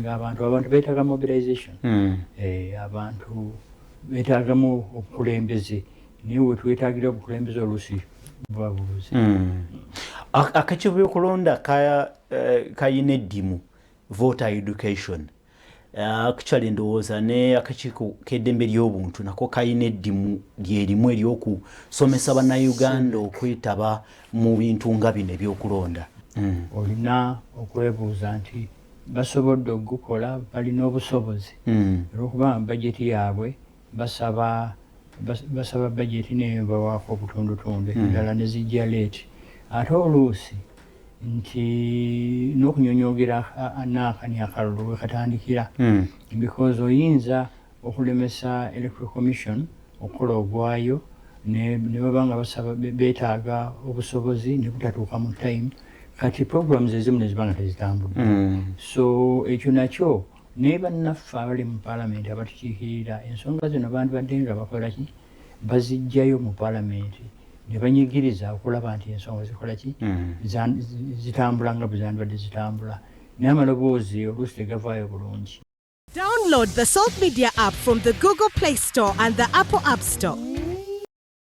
Abantu beetaga mobilization. Abantu beetagamu obukulembeze naye wetwetagira obukulembeze oluusi buba bubuze. Akakiiko by'okulonda kayina eddimu voter education. Actually ndowooza ne akakiiko k'eddembe ly'obuntu nako kayina eddimu lyerimu ery'okusomesa bannayuganda okwetaba mu bintu nga bino eby'okulonda. Olina okwebuuza nti basobodde okugukola, balina obusobozi olw'okuba bajeti yaabwe basaba bajeti naye bawaako obutundutundu endala ne zijja leeti. Ate oluusi nti n'okunyonyogera n'akani akalulu wekatandikira because oyinza okulemesa electoral commission okukola ogwayo ne baba nga basaba beetaaga obusobozi ne butatuuka mu time kati programs ezimu ne ziba nga tezitambudde. So ekyo nakyo naye bannaffe abali mu paalamenti abatukiikirira ensonga zino bandibadde nga bakola ki bazijjayo mu paalamenti ne banyigiriza okulaba nti ensonga zikola ki zitambula nga bwe zandibadde zitambula naye amaloboozi oluusi tegavaayo bulungi. Download the Salt Media app from the Google Play Store and the Apple App Store.